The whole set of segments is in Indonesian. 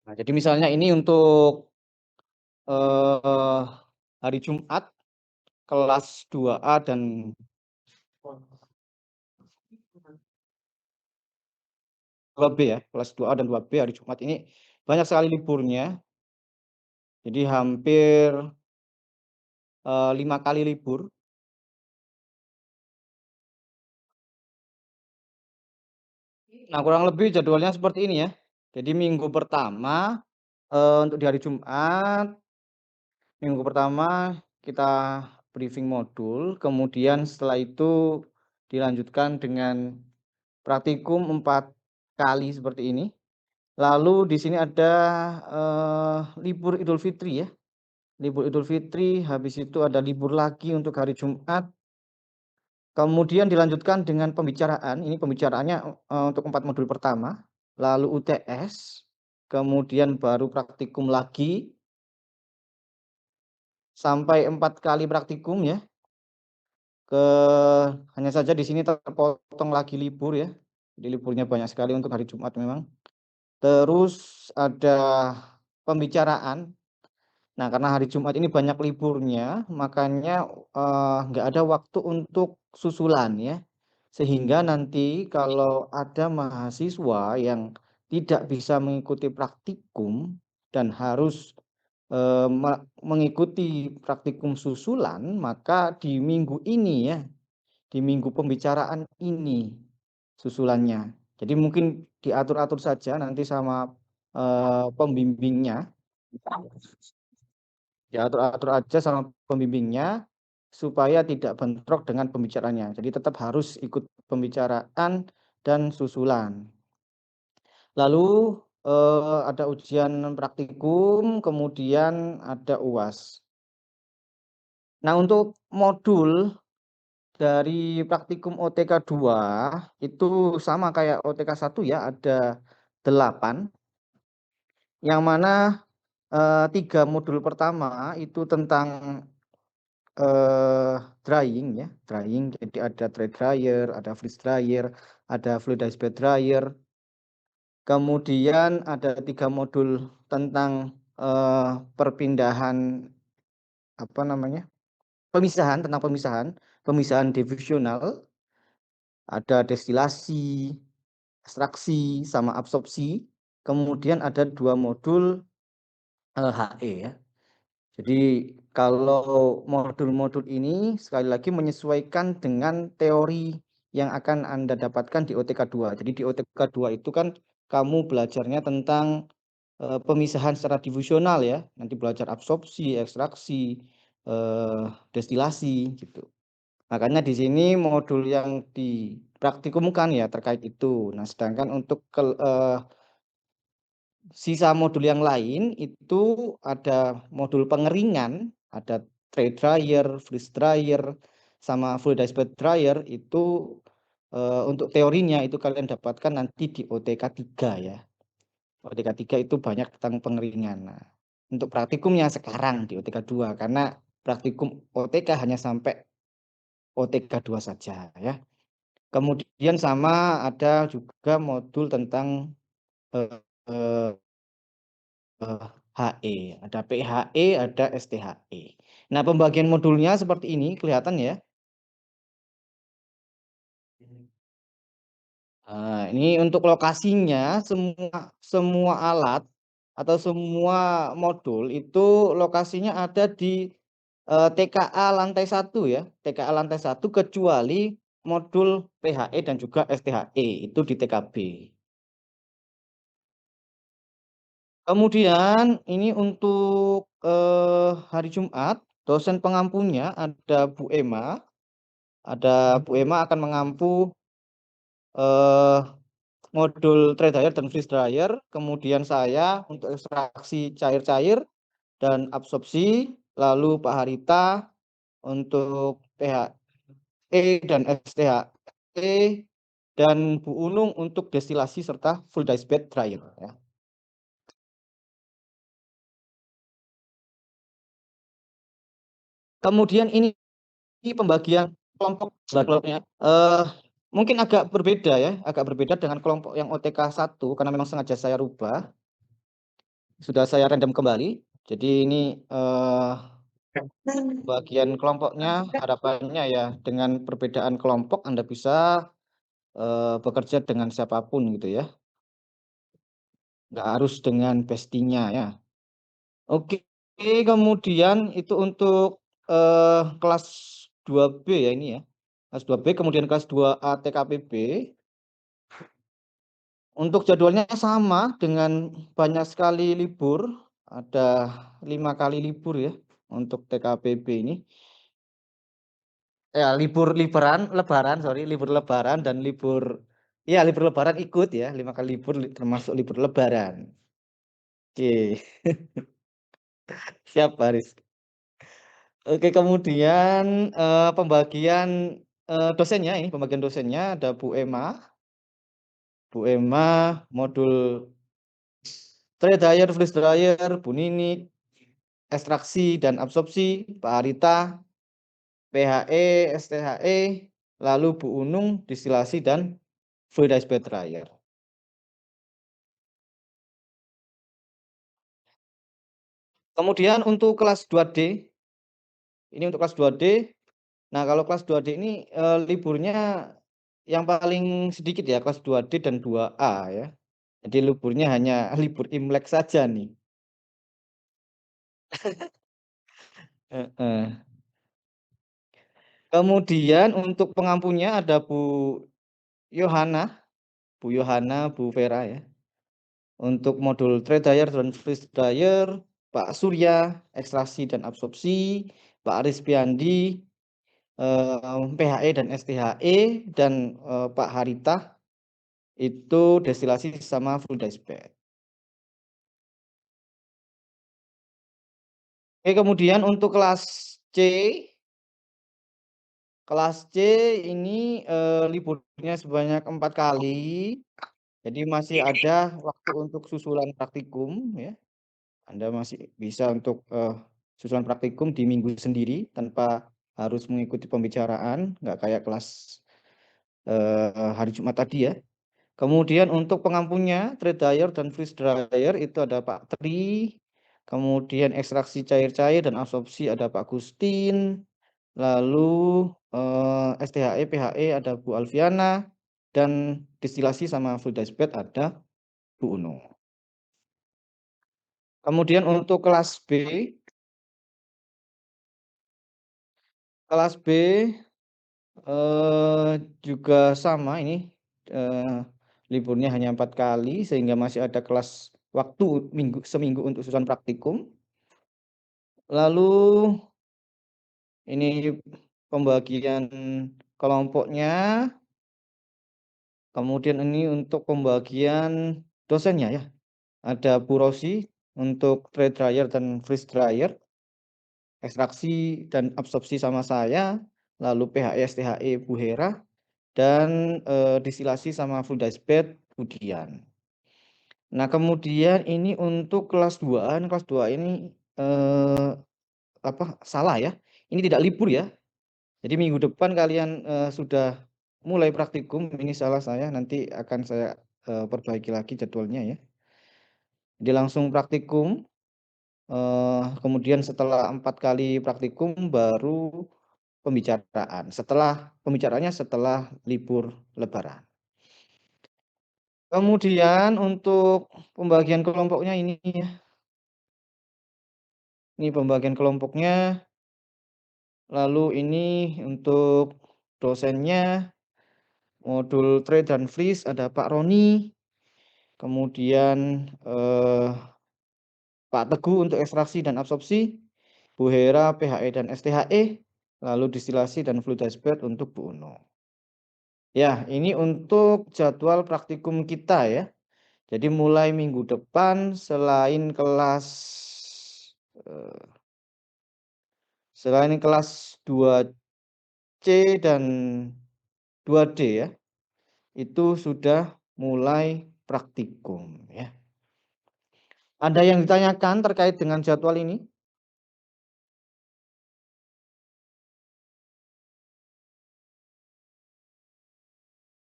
Nah, jadi misalnya ini untuk eh, hari Jumat kelas 2A dan 2B ya, kelas 2A dan 2B hari Jumat ini banyak sekali liburnya. Jadi hampir 5 kali libur. Nah, kurang lebih jadwalnya seperti ini ya. Jadi minggu pertama untuk di hari Jumat, minggu pertama kita briefing modul, kemudian setelah itu dilanjutkan dengan praktikum 4 kali seperti ini. Lalu di sini ada libur Idul Fitri ya. Libur Idul Fitri, habis itu ada libur lagi untuk hari Jumat. Kemudian dilanjutkan dengan pembicaraan. Ini pembicaraannya untuk 4 modul pertama, lalu UTS, kemudian baru praktikum lagi sampai 4 kali praktikum ya. Hanya saja di sini terpotong lagi libur ya. Jadi liburnya banyak sekali untuk hari Jumat memang. Terus ada pembicaraan. Nah, karena hari Jumat ini banyak liburnya, makanya nggak ada waktu untuk susulan ya. Sehingga nanti kalau ada mahasiswa yang tidak bisa mengikuti praktikum dan harus mengikuti praktikum susulan, maka di minggu ini ya, di minggu pembicaraan ini susulannya. Jadi mungkin diatur-atur saja nanti sama pembimbingnya. Diatur-atur aja sama pembimbingnya supaya tidak bentrok dengan pembicaraannya. Jadi tetap harus ikut pembicaraan dan susulan. Lalu ada ujian praktikum, kemudian ada UAS. Nah, untuk modul dari praktikum OTK 2 itu sama kayak OTK 1 ya, ada 8. Yang mana 3 modul pertama itu tentang drying ya, drying. Jadi ada dry dryer, ada freeze dryer, ada fluidized bed dryer. Kemudian ada 3 modul tentang perpindahan apa namanya? Pemisahan, tentang pemisahan difusional, ada destilasi, ekstraksi sama absorpsi. Kemudian ada 2 modul HE ya. Jadi kalau modul-modul ini sekali lagi menyesuaikan dengan teori yang akan Anda dapatkan di OTK 2. Jadi di OTK 2 itu kan kamu belajarnya tentang pemisahan secara difusional ya. Nanti belajar absorpsi, ekstraksi, destilasi gitu. Makanya di sini modul yang dipraktikumkan ya terkait itu. Nah, sedangkan untuk sisa modul yang lain itu ada modul pengeringan, ada tray dryer, freeze dryer, sama fluidized bed dryer itu untuk teorinya itu kalian dapatkan nanti di OTK 3 ya. OTK 3 itu banyak tentang pengeringan. Nah, untuk praktikumnya sekarang di OTK 2 karena praktikum OTK hanya sampai OTK 2 saja ya. Kemudian sama ada juga modul tentang eh, eh, HE, ada PHE, ada STHE. Nah, pembagian modulnya seperti ini, kelihatan ya. Nah, ini untuk lokasinya, semua alat atau semua modul itu lokasinya ada di TKA lantai 1 ya. TKA lantai 1 kecuali modul PHE dan juga STHE, itu di TKB. Kemudian ini untuk hari Jumat, dosen pengampunya ada Bu Emma. Ada Bu Emma akan mengampu eh, modul trade dryer dan freeze dryer. Kemudian saya untuk ekstraksi cair-cair dan absorpsi. Lalu Pak Harita untuk PHE dan STHE. Dan Bu Unung untuk destilasi serta fluidized bed dryer. Ya. Kemudian ini pembagian kelompoknya mungkin agak berbeda ya, agak berbeda dengan kelompok yang OTK 1 karena memang sengaja saya rubah. sudah saya random kembali. Jadi ini bagian kelompoknya, harapannya ya dengan perbedaan kelompok Anda bisa bekerja dengan siapapun gitu ya. Nggak harus dengan bestinya ya. Oke, kemudian itu untuk kelas 2B ya ini ya. Kelas 2B, kemudian kelas 2A TKPB. Untuk jadwalnya sama dengan banyak sekali libur, ada 5 kali libur ya untuk TKPB ini. Ya, lebaran, sorry, libur lebaran dan libur, ya libur lebaran ikut ya, 5 kali libur termasuk libur lebaran. Oke, siap Haris. Oke, kemudian pembagian dosennya ini, pembagian dosennya ada Bu Emma, modul trade dryer, freeze dryer, Bu Nini, ekstraksi dan absorpsi, Pak Arita, PHE, STHE, lalu Bu Unung, distilasi dan fluidized bed dryer. Kemudian untuk kelas 2D, ini untuk kelas 2D. Nah, kalau kelas 2D ini liburnya yang paling sedikit ya, kelas 2D dan 2A ya. Jadi liburnya hanya libur Imlek saja nih. Heeh. Kemudian untuk pengampunya ada Yohana, Bu Yohana, Bu Vera ya. Untuk modul trade dryer dan freeze dryer, Pak Surya, ekstraksi dan absorpsi, Pak Aris Piandi, PHE dan STHE, dan Pak Harita itu destilasi sama fluidized bed. Oke, kemudian untuk kelas C ini liburnya sebanyak 4 kali, jadi masih ada waktu untuk susulan praktikum ya. Anda masih bisa untuk susulan praktikum di minggu sendiri tanpa harus mengikuti pembicaraan, nggak kayak kelas hari Jumat tadi ya. Kemudian untuk pengampunnya, trade dryer dan freeze dryer itu ada Pak Tri. Kemudian ekstraksi cair-cair dan absorpsi ada Pak Gustin. Lalu STHE, PHE ada Bu Alfiana. Dan distilasi sama fluidized bed ada Bu Uno. Kemudian untuk kelas B juga sama ini eh, liburnya hanya 4 kali sehingga masih ada kelas waktu seminggu untuk susunan praktikum. Lalu ini pembagian kelompoknya, kemudian ini untuk pembagian dosennya ya. Ada Bu Rosi untuk trade dryer dan freeze dryer, ekstraksi dan absorpsi sama saya, lalu PHE STHE Bu Hera, dan distilasi sama fluidized bed Budian. Nah, kemudian ini untuk kelas 2, kelas 2 ini salah ya. Ini tidak libur ya. Jadi minggu depan kalian sudah mulai praktikum, ini salah saya, nanti akan saya perbaiki lagi jadwalnya ya. Jadi langsung praktikum, kemudian setelah 4 kali praktikum baru pembicaraan. Setelah pembicaraannya setelah libur Lebaran. Kemudian untuk pembagian kelompoknya ini ya. Ini pembagian kelompoknya. Lalu ini untuk dosennya, modul trade dan freeze ada Pak Roni. Kemudian Pak Teguh untuk ekstraksi dan absorpsi. Bu Hera, PHE dan STHE. Lalu distilasi dan fluidized bed untuk Bu Uno. Ya, ini untuk jadwal praktikum kita ya. Jadi mulai minggu depan eh, selain kelas 2C dan 2D ya, itu sudah mulai praktikum ya. Ada yang ditanyakan terkait dengan jadwal ini?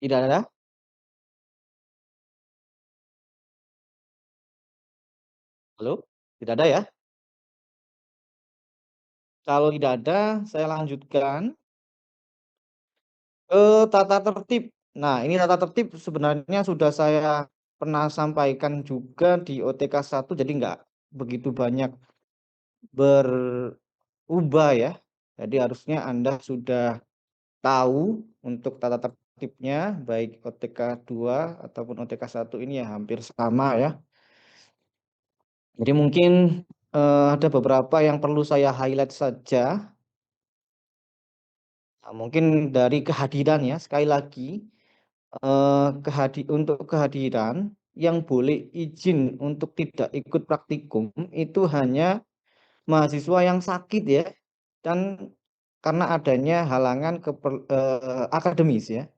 Tidak ada? Halo? Tidak ada ya? Kalau tidak ada, saya lanjutkan ke tata tertib. Nah, ini tata tertib sebenarnya sudah saya pernah sampaikan juga di OTK 1, jadi nggak begitu banyak berubah ya. Jadi harusnya Anda sudah tahu untuk tata tertibnya, baik OTK 2 ataupun OTK 1 ini ya hampir sama ya. Jadi mungkin ada beberapa yang perlu saya highlight saja. Nah, mungkin dari kehadiran ya, sekali lagi untuk kehadiran yang boleh izin untuk tidak ikut praktikum itu hanya mahasiswa yang sakit ya, dan karena adanya halangan akademis ya.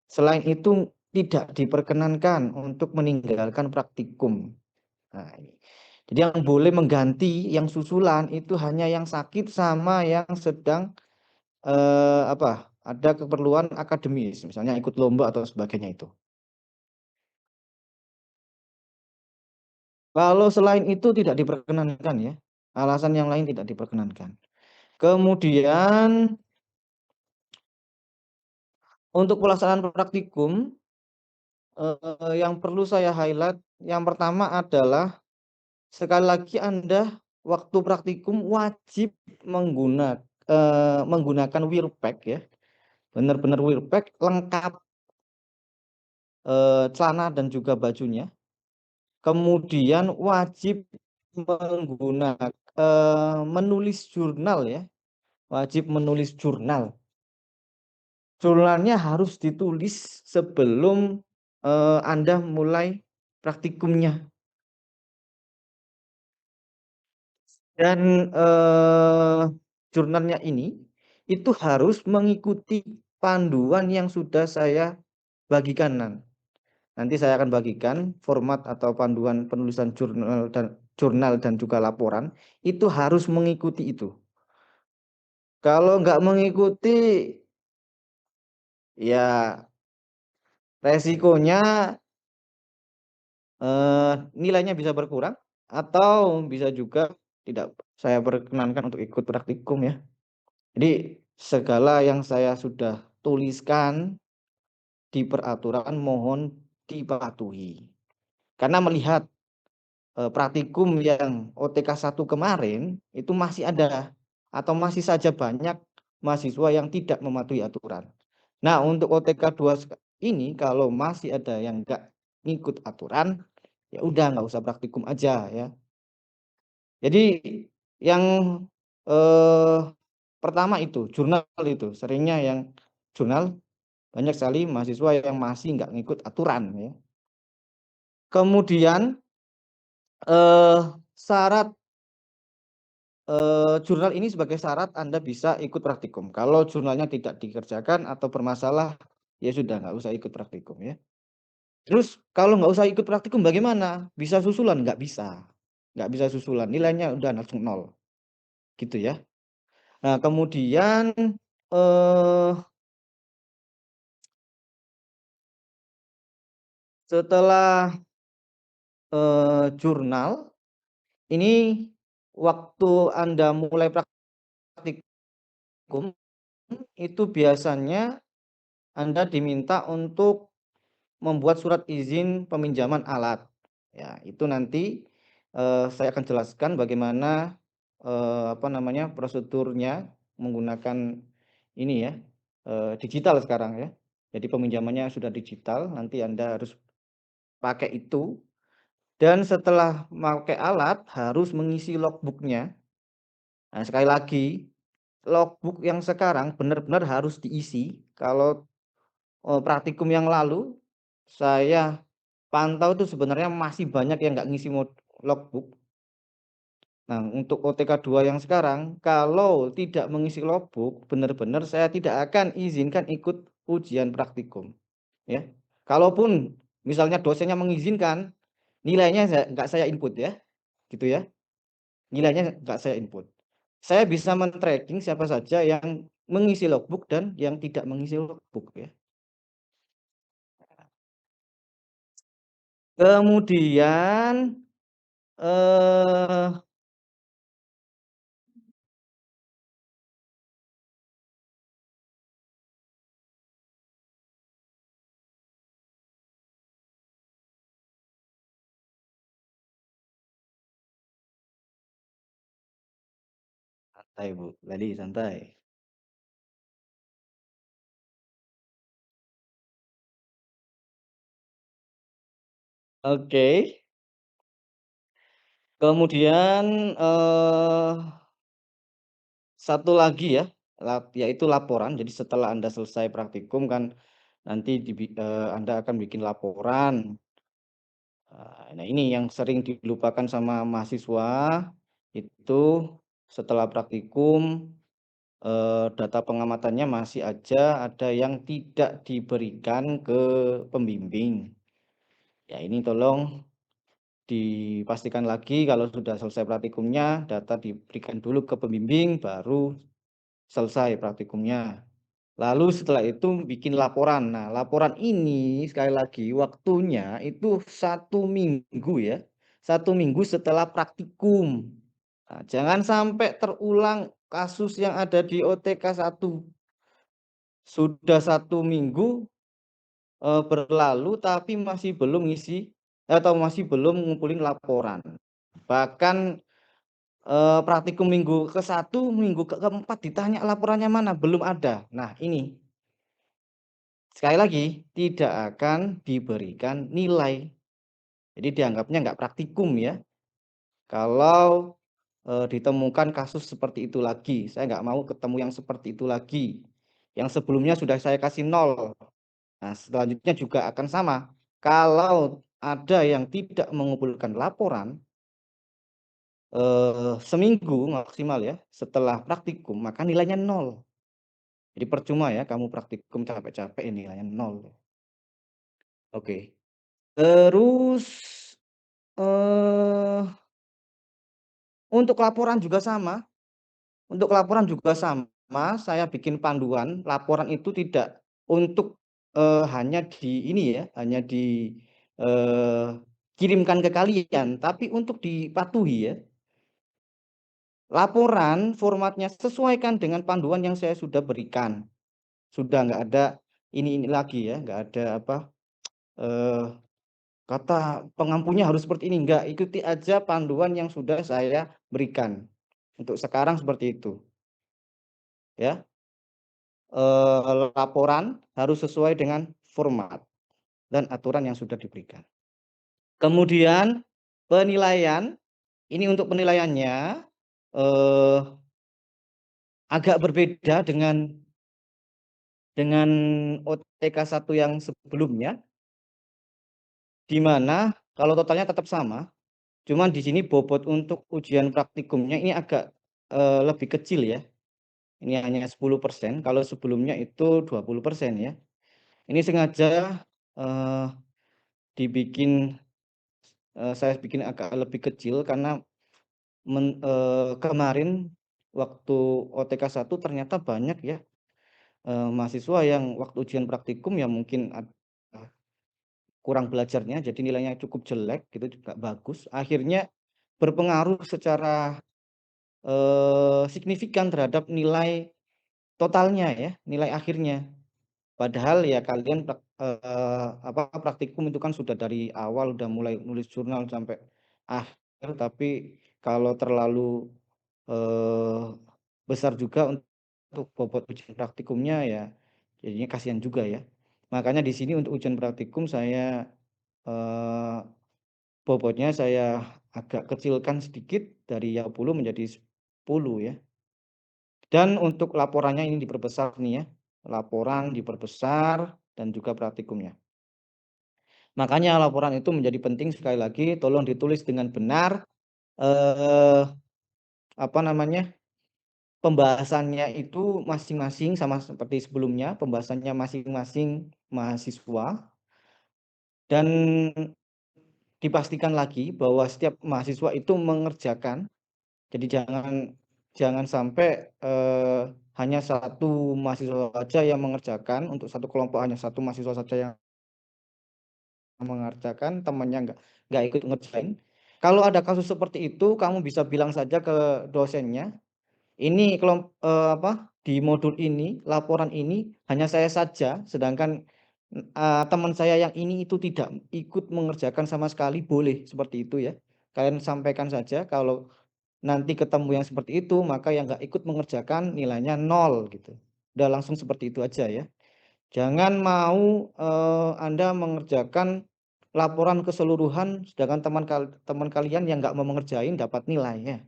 Selain itu tidak diperkenankan untuk meninggalkan praktikum. Nah, ini. Jadi yang boleh mengganti yang susulan itu hanya yang sakit sama yang sedang ada keperluan akademis, misalnya ikut lomba atau sebagainya itu. Kalau selain itu tidak diperkenankan ya, alasan yang lain tidak diperkenankan. Kemudian untuk pelaksanaan praktikum yang perlu saya highlight, yang pertama adalah sekali lagi Anda waktu praktikum wajib menggunakan wearpack ya, benar-benar wearpack lengkap celana dan juga bajunya. Kemudian wajib menulis jurnal ya, wajib menulis jurnal. Jurnalnya harus ditulis sebelum Anda mulai praktikumnya. Dan jurnalnya ini itu harus mengikuti panduan yang sudah saya bagikan. Nanti saya akan bagikan format atau panduan penulisan jurnal dan juga laporan itu harus mengikuti itu. Kalau nggak mengikuti, ya resikonya nilainya bisa berkurang atau bisa juga tidak saya perkenankan untuk ikut praktikum ya. Jadi segala yang saya sudah tuliskan di peraturan mohon dipatuhi. Karena melihat praktikum yang OTK 1 kemarin itu masih ada atau masih saja banyak mahasiswa yang tidak mematuhi aturan. Nah, untuk OTK 2 ini kalau masih ada yang nggak ngikut aturan, ya udah nggak usah praktikum aja ya. Jadi yang eh, pertama itu jurnal, itu seringnya yang jurnal banyak sekali mahasiswa yang masih nggak ngikut aturan ya. Kemudian syarat jurnal ini sebagai syarat Anda bisa ikut praktikum. Kalau jurnalnya tidak dikerjakan atau bermasalah, ya sudah nggak usah ikut praktikum ya. Terus kalau nggak usah ikut praktikum bagaimana? Bisa susulan? Nggak bisa susulan. Nilainya udah langsung nol, gitu ya. Nah kemudian eh, setelah jurnal ini, waktu Anda mulai praktikum itu biasanya Anda diminta untuk membuat surat izin peminjaman alat. Ya, itu nanti saya akan jelaskan bagaimana prosedurnya menggunakan ini ya, digital sekarang ya. Jadi peminjamannya sudah digital, nanti Anda harus pakai itu. Dan setelah memakai alat harus mengisi logbooknya. Nah, sekali lagi logbook yang sekarang benar-benar harus diisi. Kalau praktikum yang lalu saya pantau itu sebenarnya masih banyak yang nggak ngisi logbook. Nah, untuk OTK 2 yang sekarang, kalau tidak mengisi logbook, benar-benar saya tidak akan izinkan ikut ujian praktikum. Ya, kalaupun misalnya dosennya mengizinkan, nilainya nggak saya input ya, gitu ya. Nilainya nggak saya input. Saya bisa men-tracking siapa saja yang mengisi logbook dan yang tidak mengisi logbook ya. Kemudian Eee, santai, Bu, tadi santai. Oke, kemudian, satu lagi ya, yaitu laporan. Jadi setelah Anda selesai praktikum kan nanti Anda akan bikin laporan. Nah ini yang sering dilupakan sama mahasiswa, itu setelah praktikum, data pengamatannya masih aja ada yang tidak diberikan ke pembimbing. Ya ini tolong dipastikan lagi kalau sudah selesai praktikumnya, data diberikan dulu ke pembimbing, baru selesai praktikumnya. Lalu setelah itu bikin laporan. Nah, laporan ini sekali lagi waktunya itu 1 minggu ya. 1 minggu setelah praktikum. Nah, jangan sampai terulang kasus yang ada di OTK 1. Sudah 1 minggu berlalu tapi masih belum ngisi atau masih belum ngumpulin laporan. Bahkan praktikum minggu ke-1, minggu ke-4 ditanya laporannya mana, belum ada. Nah ini, sekali lagi, tidak akan diberikan nilai. Jadi dianggapnya nggak praktikum ya, kalau, ditemukan kasus seperti itu lagi. Saya nggak mau ketemu yang seperti itu lagi. Yang sebelumnya sudah saya kasih 0. Nah, selanjutnya juga akan sama. Kalau ada yang tidak mengumpulkan laporan, seminggu maksimal ya, setelah praktikum, maka nilainya 0. Jadi percuma ya kamu praktikum capek-capek, nilainya 0. Oke. Terus, eee, untuk laporan juga sama. Untuk laporan juga sama, saya bikin panduan, laporan itu tidak untuk, hanya di ini ya, hanya di, eee, kirimkan ke kalian, tapi untuk dipatuhi ya. Laporan formatnya sesuaikan dengan panduan yang saya sudah berikan. Sudah nggak ada ini lagi ya, nggak ada apa, eee, kata pengampunya harus seperti ini, enggak, ikuti aja panduan yang sudah saya berikan. Untuk sekarang seperti itu, ya. Laporan harus sesuai dengan format dan aturan yang sudah diberikan. Kemudian penilaian, ini untuk penilaiannya, eee, agak berbeda dengan OTK 1 yang sebelumnya, di mana kalau totalnya tetap sama, cuman di sini bobot untuk ujian praktikumnya ini agak, lebih kecil ya, ini hanya 10%, kalau sebelumnya itu 20% ya. Ini sengaja, eee, dibikin saya bikin agak lebih kecil karena kemarin waktu OTK 1 ternyata banyak ya, mahasiswa yang waktu ujian praktikum ya mungkin kurang belajarnya, jadi nilainya cukup jelek gitu, juga bagus, akhirnya berpengaruh secara, signifikan terhadap nilai totalnya ya, nilai akhirnya. Padahal ya kalian praktikum itu kan sudah dari awal udah mulai nulis jurnal sampai akhir, tapi kalau terlalu, eee, besar juga untuk bobot ujian praktikumnya ya jadinya kasihan juga ya. Makanya di sini untuk ujian praktikum saya, eee, bobotnya saya agak kecilkan sedikit dari 20 menjadi 10 ya. Dan untuk laporannya ini diperbesar nih ya, laporan diperbesar dan juga praktikumnya. Makanya laporan itu menjadi penting sekali lagi tolong ditulis dengan benar, eee, apa namanya, pembahasannya itu masing-masing sama seperti sebelumnya, pembahasannya masing-masing mahasiswa dan dipastikan lagi bahwa setiap mahasiswa itu mengerjakan. Jadi jangan jangan sampai, hanya satu mahasiswa saja yang mengerjakan, untuk satu kelompok hanya satu mahasiswa saja yang mengerjakan, temannya nggak ikut ngerjain. Kalau ada kasus seperti itu, kamu bisa bilang saja ke dosennya, ini di modul ini, laporan ini hanya saya saja, sedangkan, teman saya yang ini itu tidak ikut mengerjakan sama sekali, boleh seperti itu ya. Kalian sampaikan saja kalau nanti ketemu yang seperti itu, maka yang nggak ikut mengerjakan nilainya 0 gitu. Udah langsung seperti itu aja ya. Jangan mau, Anda mengerjakan laporan keseluruhan, sedangkan teman kalian yang nggak mau mengerjain dapat nilai ya.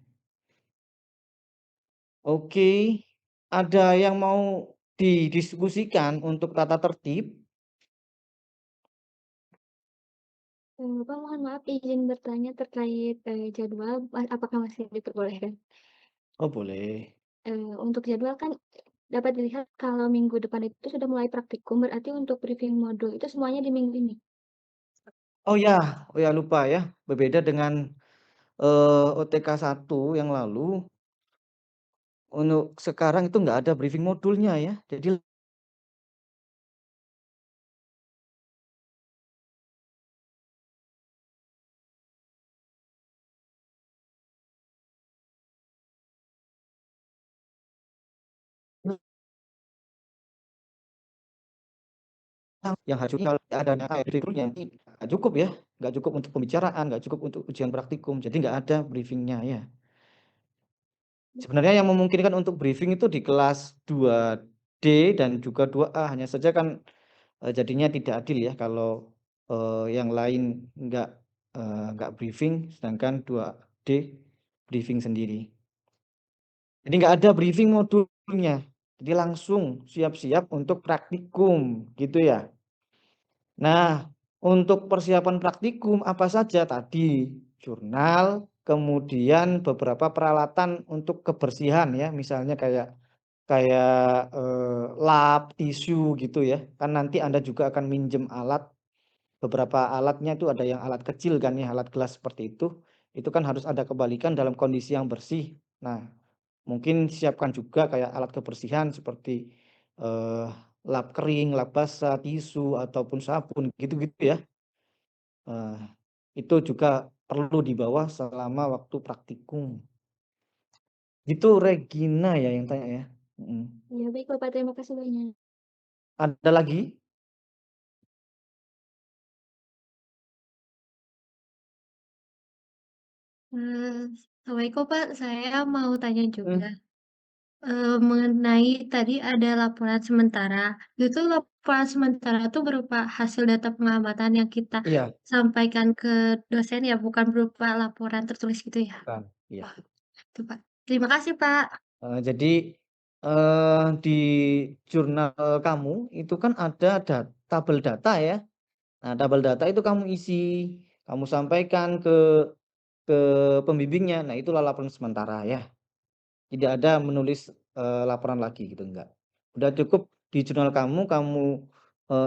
Oke, ada yang mau didiskusikan untuk tata tertib? Pak, mohon maaf izin bertanya terkait, jadwal, apakah masih diperbolehkan? Oh boleh. Untuk jadwal kan dapat dilihat kalau minggu depan itu sudah mulai praktikum, berarti untuk briefing modul itu semuanya di minggu ini? Oh ya lupa ya, berbeda dengan, OTK 1 yang lalu, untuk sekarang itu nggak ada briefing modulnya ya, jadi yang harusnya kalau adanya briefing-nya nggak cukup ya, nggak cukup untuk pembicaraan, nggak cukup untuk ujian praktikum, jadi nggak ada briefing-nya ya. Sebenarnya yang memungkinkan untuk briefing itu di kelas 2D dan juga 2A, hanya saja kan, jadinya tidak adil ya kalau, yang lain nggak briefing, sedangkan 2D briefing sendiri. Jadi nggak ada briefing modulnya, jadi langsung siap-siap untuk praktikum, gitu ya. Nah, untuk persiapan praktikum apa saja tadi, jurnal, kemudian beberapa peralatan untuk kebersihan ya, misalnya kayak kayak, lap, tisu gitu ya. Kan nanti Anda juga akan minjem alat, beberapa alatnya itu ada yang alat kecil kan ya, alat gelas seperti itu kan harus Anda kembalikan dalam kondisi yang bersih. Nah, mungkin siapkan juga kayak alat kebersihan seperti, eee, lap kering, lap basah, tisu, ataupun sabun gitu-gitu ya. Eee, itu juga perlu dibawa selama waktu praktikum. Gitu Regina ya yang tanya ya? Mhm. Ya baik Bapak, terima kasih banyak. Ada lagi? Assalamualaikum Pak, saya mau tanya juga, Mmm, mengenai tadi ada laporan sementara. Itu laporan sementara itu berupa hasil data pengamatan yang kita iya, sampaikan ke dosen ya, bukan berupa laporan tertulis gitu ya? bukan, iya. Oh, itu Pak. Terima kasih Pak. Jadi, di jurnal kamu itu kan ada tabel data ya. Nah, tabel data itu kamu isi, kamu sampaikan ke pembimbingnya. Nah, itulah laporan sementara ya. Tidak ada menulis, laporan lagi gitu, enggak. Udah cukup di jurnal kamu,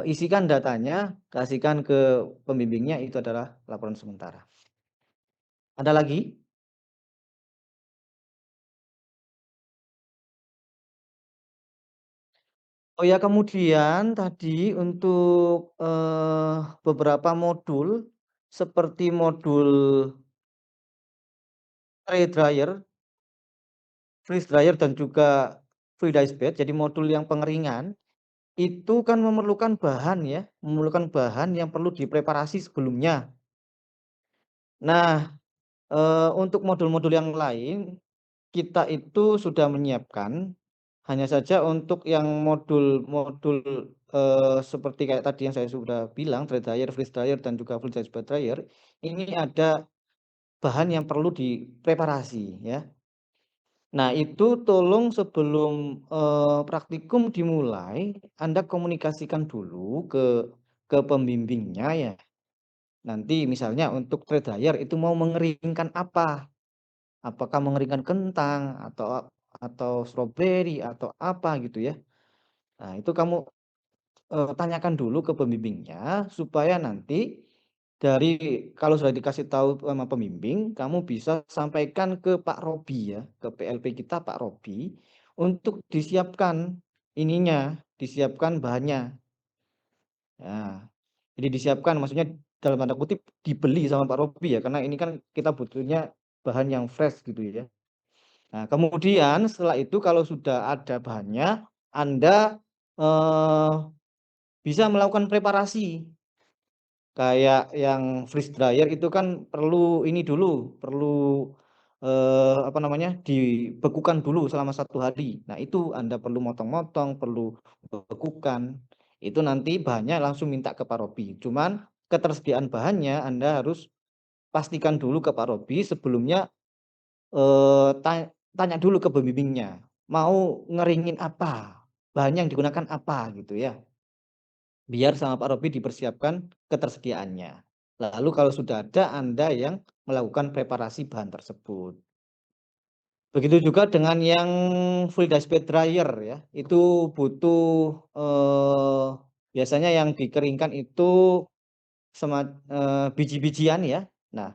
isikan datanya, kasihkan ke pembimbingnya, itu adalah laporan sementara. Ada lagi? Oh ya, kemudian tadi untuk, beberapa modul, seperti modul tray dryer, freeze dryer, dan juga free dice bed, jadi modul yang pengeringan, itu kan memerlukan bahan ya, memerlukan bahan yang perlu dipreparasi sebelumnya. Nah, untuk modul-modul yang lain, kita itu sudah menyiapkan, hanya saja untuk yang modul-modul, seperti kayak tadi yang saya sudah bilang, dry dryer, freeze dryer, dan juga full size bed dryer, ini ada bahan yang perlu dipreparasi ya. Nah itu tolong sebelum, praktikum dimulai, Anda komunikasikan dulu ke pembimbingnya ya. Nanti misalnya untuk dry dryer itu mau mengeringkan apa? Apakah mengeringkan kentang atau stroberi atau apa gitu ya. Nah itu kamu, tanyakan dulu ke pembimbingnya supaya nanti dari kalau sudah dikasih tahu sama pembimbing, kamu bisa sampaikan ke Pak Robi ya, ke PLP kita Pak Robi, untuk disiapkan ininya, disiapkan bahannya. Nah, jadi disiapkan maksudnya dalam tanda kutip dibeli sama Pak Robi ya, karena ini kan kita butuhnya bahan yang fresh gitu ya. Nah, kemudian setelah itu kalau sudah ada bahannya, Anda eh, bisa melakukan preparasi. Kayak yang freeze dryer itu kan perlu ini dulu, perlu apa namanya, dibekukan dulu selama 1 hari. Nah, itu Anda perlu motong-motong, perlu bekukan. Itu nanti bahannya langsung minta ke Pak Robi. Cuman ketersediaan bahannya Anda harus pastikan dulu ke Pak Robi sebelumnya, tanya dulu ke pembimbingnya, mau ngeringin apa, bahan yang digunakan apa gitu ya. Biar sama Pak Robi dipersiapkan ketersediaannya. Lalu kalau sudah ada, Anda yang melakukan preparasi bahan tersebut. Begitu juga dengan yang full dust bed dryer ya, itu butuh biasanya yang dikeringkan itu biji-bijian ya. Nah,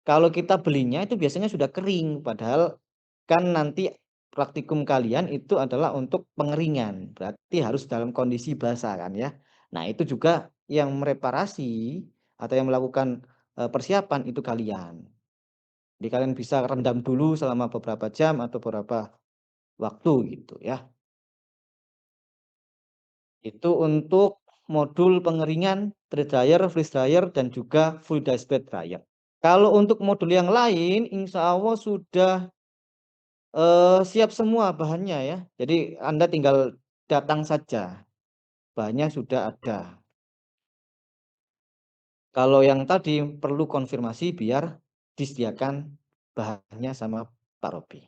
kalau kita belinya itu biasanya sudah kering, padahal kan nanti praktikum kalian itu adalah untuk pengeringan, berarti harus dalam kondisi basah kan ya. Nah, itu juga yang mereparasi atau yang melakukan persiapan itu kalian. Jadi kalian bisa rendam dulu selama beberapa jam atau beberapa waktu gitu ya. Itu untuk modul pengeringan, dryer, freeze dryer, dan juga full dust bed dryer. Kalau untuk modul yang lain, insya Allah sudah siap semua bahannya ya. Jadi Anda tinggal datang saja, bahannya sudah ada. Kalau yang tadi perlu konfirmasi biar disediakan bahannya sama Pak Robi.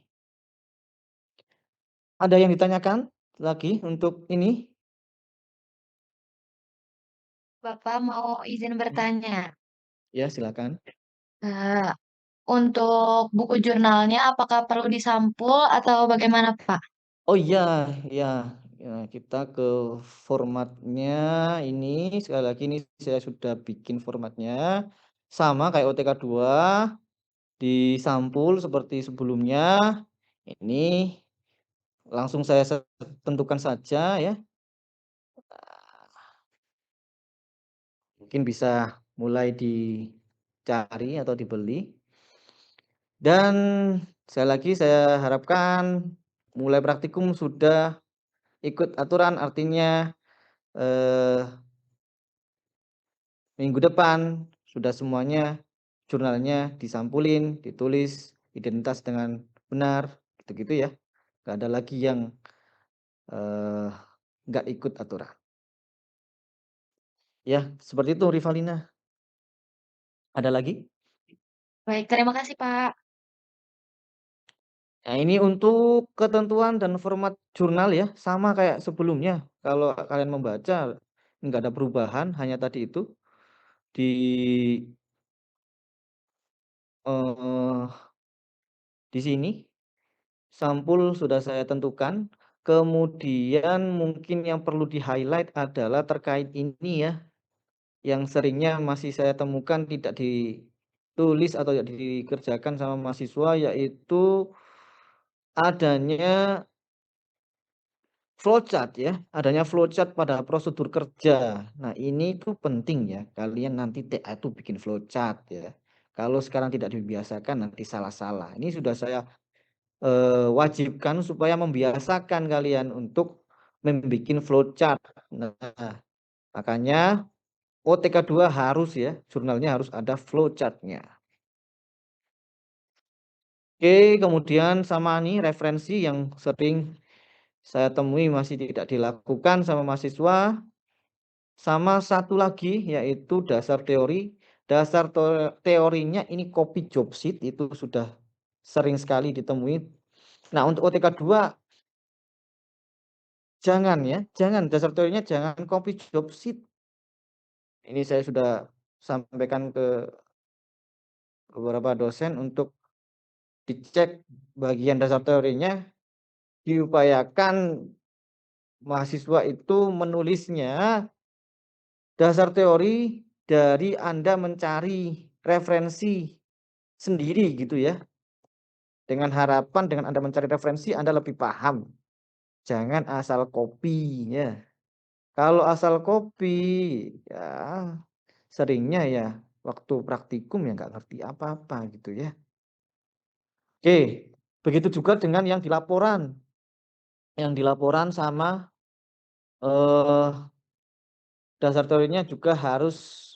Ada yang ditanyakan lagi untuk ini? Bapak mau izin bertanya. Ya, silakan. Eh, untuk buku jurnalnya apakah perlu disampul atau bagaimana, Pak? Oh iya, ya, ya, kita ke formatnya ini sekali lagi ini saya sudah bikin formatnya sama kayak OTK 2 disampul seperti sebelumnya. Ini langsung saya tentukan saja ya. Mungkin bisa mulai dicari atau dibeli. Dan sekali lagi saya harapkan mulai praktikum sudah ikut aturan, artinya eh, minggu depan sudah semuanya jurnalnya disampulin, ditulis identitas dengan benar, gitu-gitu ya. Nggak ada lagi yang nggak ikut aturan. Ya, seperti itu Rivalina. Ada lagi? Baik, terima kasih, Pak. Nah, ini untuk ketentuan dan format jurnal ya, sama kayak sebelumnya. Kalau kalian membaca, nggak ada perubahan, hanya tadi itu di eh, di sini sampul sudah saya tentukan. Kemudian mungkin yang perlu di-highlight adalah terkait ini ya, yang seringnya masih saya temukan tidak ditulis atau tidak dikerjakan sama mahasiswa, yaitu adanya flowchart ya, adanya flowchart pada prosedur kerja. Nah, ini tuh penting ya, kalian nanti TA itu bikin flowchart ya. Kalau sekarang tidak dibiasakan nanti salah-salah. Ini sudah saya wajibkan supaya membiasakan kalian untuk membuat flowchart. Nah, makanya OTK 2 harus ya, jurnalnya harus ada flowchartnya. Oke, kemudian sama nih referensi yang sering saya temui masih tidak dilakukan sama mahasiswa. Sama satu lagi yaitu dasar teori. Dasar teorinya ini copy job sheet itu sudah sering sekali ditemui. Nah, untuk OTK 2 jangan ya, jangan dasar teorinya jangan copy job sheet. Ini saya sudah sampaikan ke beberapa dosen untuk dicek bagian dasar teorinya, diupayakan mahasiswa itu menulisnya dasar teori dari Anda mencari referensi sendiri gitu ya. Dengan harapan dengan Anda mencari referensi Anda lebih paham. Jangan asal copy ya. Kalau asal copy ya seringnya ya waktu praktikum ya nggak ngerti apa-apa gitu ya. Oke, begitu juga dengan yang di laporan. Yang di laporan sama eh, dasar teorinya juga harus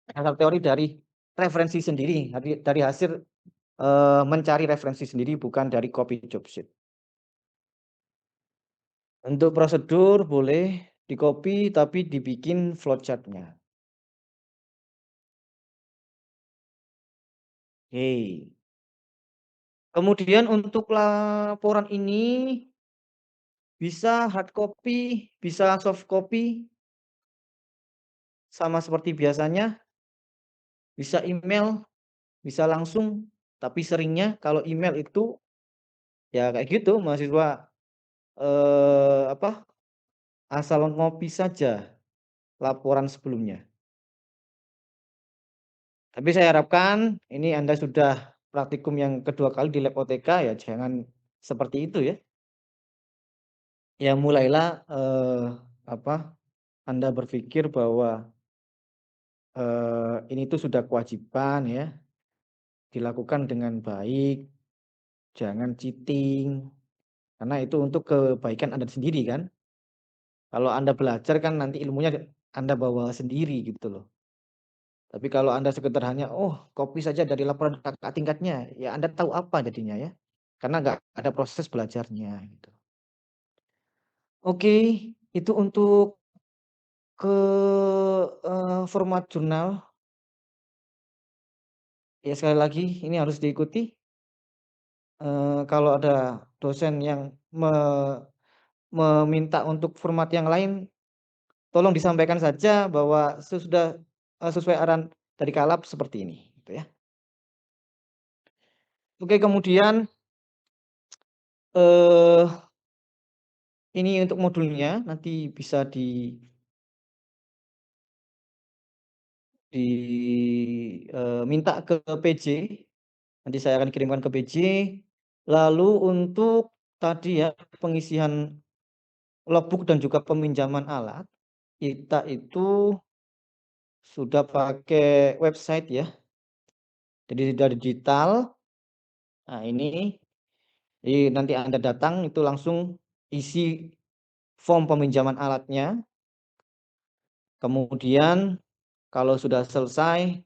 dasar teori dari referensi sendiri, dari hasil mencari referensi sendiri, bukan dari copy job sheet. Untuk prosedur boleh di-copy tapi dibikin flowchart-nya. Oke. Kemudian untuk laporan ini bisa hard copy, bisa soft copy, sama seperti biasanya, bisa email, bisa langsung, tapi seringnya kalau email itu ya kayak gitu, mahasiswa asal ngopi saja laporan sebelumnya. Tapi saya harapkan ini Anda sudah praktikum yang kedua kali di lab OTK, ya jangan seperti itu ya. Ya mulailah Anda berpikir bahwa ini tuh sudah kewajiban ya, dilakukan dengan baik, jangan cheating, karena itu untuk kebaikan Anda sendiri kan. Kalau Anda belajar kan nanti ilmunya Anda bawa sendiri gitu loh. Tapi kalau Anda sekedar hanya, copy saja dari laporan kakak tingkatnya, ya Anda tahu apa jadinya ya. Karena nggak ada proses belajarnya gitu. Oke, itu untuk format jurnal. Ya sekali lagi ini harus diikuti. Kalau ada dosen yang meminta untuk format yang lain, tolong disampaikan saja bahwa sesuai arahan dari Kalab seperti ini gitu ya. Oke, kemudian ini untuk modulnya nanti bisa minta ke PJ. Nanti saya akan kirimkan ke PJ. Lalu untuk tadi ya pengisian logbook dan juga peminjaman alat, kita itu sudah pakai website ya. Jadi sudah digital. Nah, ini jadi nanti Anda datang itu langsung isi form peminjaman alatnya. Kemudian kalau sudah selesai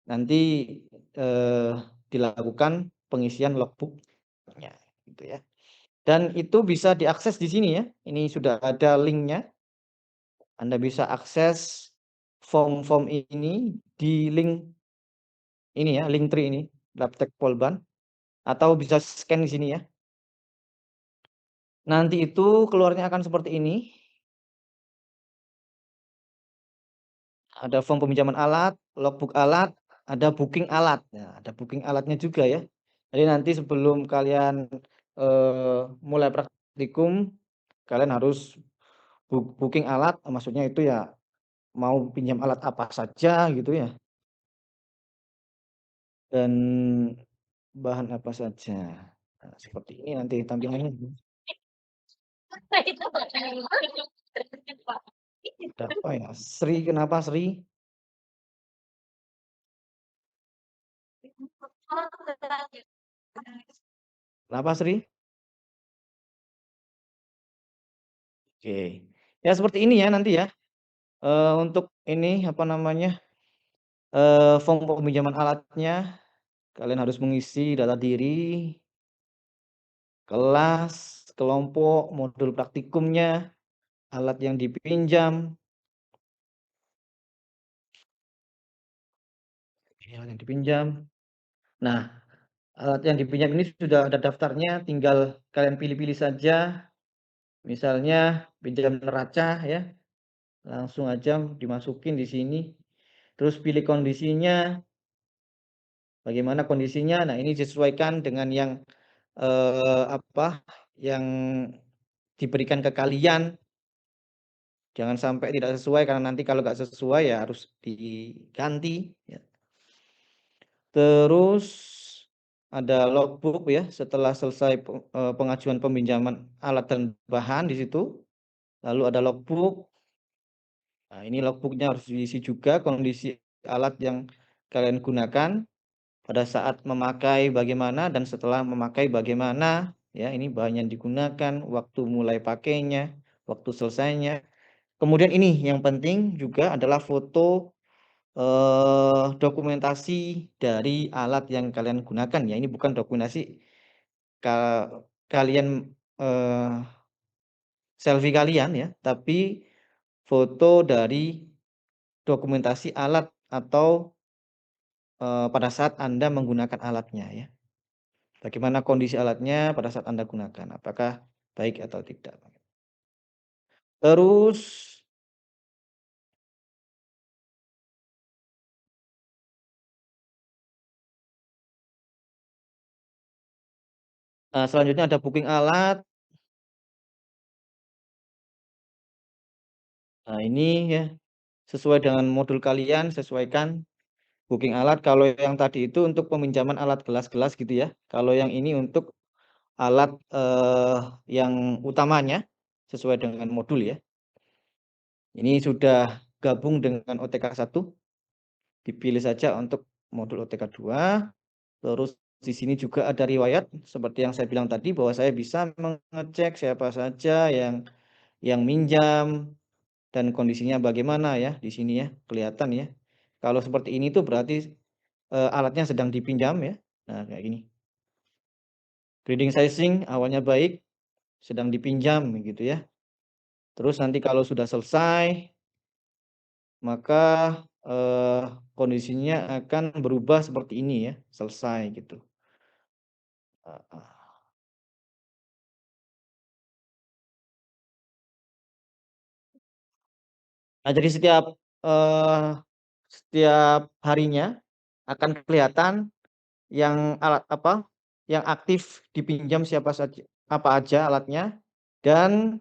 nanti dilakukan pengisian logbook-nya gitu ya. Dan itu bisa diakses di sini ya. Ini sudah ada linknya. Anda bisa akses form-form ini di link ini ya, Linktree ini, Labtek Polban, atau bisa scan di sini ya. Nanti itu keluarnya akan seperti ini. Ada form peminjaman alat, logbook alat, ada booking alat. Nah, ada booking alatnya juga ya. Jadi nanti sebelum kalian mulai praktikum, kalian harus booking alat, maksudnya itu ya mau pinjam alat apa saja gitu ya. Dan bahan apa saja. Nah, seperti ini nanti tampilannya. Ada apa ya? Sri, kenapa Sri? Kenapa Sri? Oke. Ya seperti ini ya nanti ya. Untuk ini apa namanya? Form peminjaman alatnya kalian harus mengisi data diri, kelas, kelompok, modul praktikumnya, alat yang dipinjam. Alat yang dipinjam. Nah, alat yang dipinjam ini sudah ada daftarnya, tinggal kalian pilih-pilih saja. Misalnya pinjam neraca ya. Langsung aja dimasukin di sini. Terus pilih kondisinya. Bagaimana kondisinya? Nah, ini disesuaikan dengan yang yang diberikan ke kalian. Jangan sampai tidak sesuai karena nanti kalau nggak sesuai ya harus diganti ya. Terus ada logbook ya setelah selesai pengajuan peminjaman alat dan bahan di situ. Lalu ada logbook, Nah, ini logbooknya harus diisi juga kondisi alat yang kalian gunakan pada saat memakai bagaimana dan setelah memakai bagaimana, ya. Ini bahan yang digunakan, waktu mulai pakainya, waktu selesainya. Kemudian ini yang penting juga adalah foto dokumentasi dari alat yang kalian gunakan, ya. Ini bukan dokumentasi kalian selfie kalian, ya, tapi foto dari dokumentasi alat atau pada saat Anda menggunakan alatnya, ya. Bagaimana kondisi alatnya pada saat Anda gunakan, apakah baik atau tidak. Terus selanjutnya ada booking alat. Nah, ini ya, sesuai dengan modul kalian, sesuaikan booking alat. Kalau yang tadi itu untuk peminjaman alat gelas-gelas gitu ya. Kalau yang ini untuk alat yang utamanya sesuai dengan modul ya. Ini sudah gabung dengan OTK 1. Dipilih saja untuk modul OTK 2. Terus di sini juga ada riwayat seperti yang saya bilang tadi bahwa saya bisa mengecek siapa saja yang minjam dan kondisinya bagaimana ya di sini ya, kelihatan ya. Kalau seperti ini tuh berarti alatnya sedang dipinjam ya. Nah, kayak gini. Grading sizing awalnya baik, sedang dipinjam gitu ya. Terus nanti kalau sudah selesai maka kondisinya akan berubah seperti ini ya, selesai gitu. Nah, jadi setiap harinya akan kelihatan yang alat apa yang aktif dipinjam siapa saja, apa aja alatnya, dan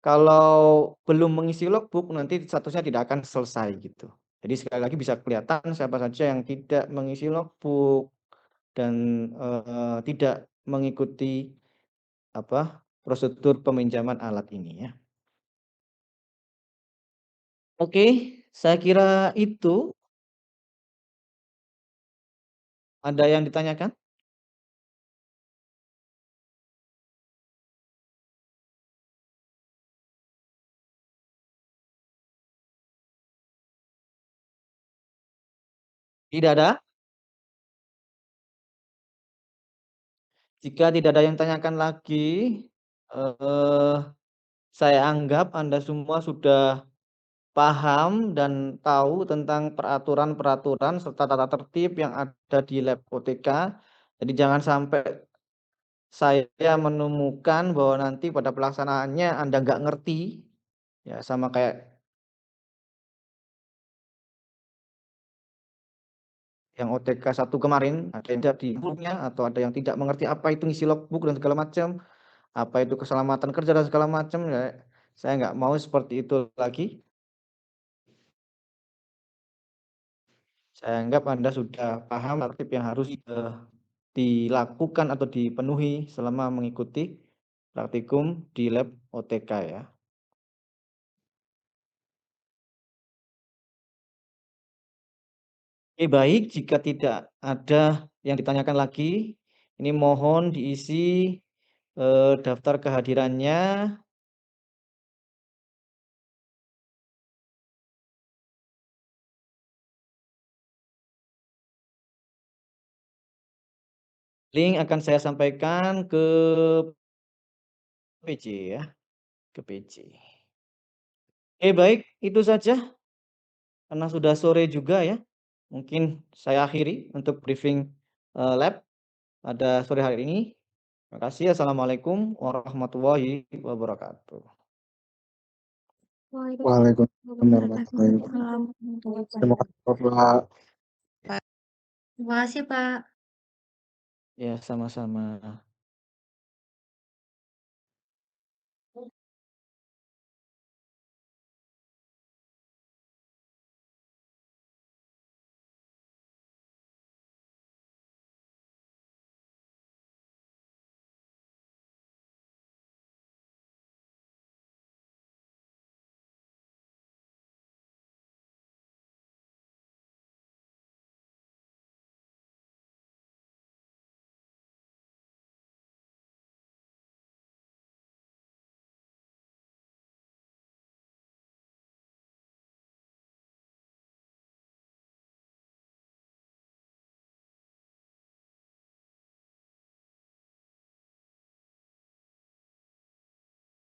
kalau belum mengisi logbook nanti statusnya tidak akan selesai gitu. Jadi sekali lagi bisa kelihatan siapa saja yang tidak mengisi logbook dan tidak mengikuti prosedur peminjaman alat ini ya. Oke, saya kira itu. Ada yang ditanyakan? Tidak ada? Jika tidak ada yang tanyakan lagi, saya anggap Anda semua sudah paham dan tahu tentang peraturan-peraturan serta tata tertib yang ada di lab OTK. Jadi jangan sampai saya menemukan bahwa nanti pada pelaksanaannya Anda nggak ngerti, ya sama kayak yang OTK 1 kemarin, ada yang tidak di logbooknya atau ada yang tidak mengerti apa itu ngisi logbook dan segala macam, apa itu keselamatan kerja dan segala macam, ya. Saya nggak mau seperti itu lagi. Saya anggap Anda sudah paham tertib yang harus dilakukan atau dipenuhi selama mengikuti praktikum di lab OTK ya. Oke, baik, jika tidak ada yang ditanyakan lagi, ini mohon diisi daftar kehadirannya. Link akan saya sampaikan ke PJ ya, ke PJ. Oke, baik, itu saja. Karena sudah sore juga ya. Mungkin saya akhiri untuk briefing lab pada sore hari ini. Terima kasih. Assalamualaikum warahmatullahi wabarakatuh. Waalaikumsalam warahmatullahi wabarakatuh. Terima kasih Bapak. Terima kasih, Pak. Ya, sama-sama.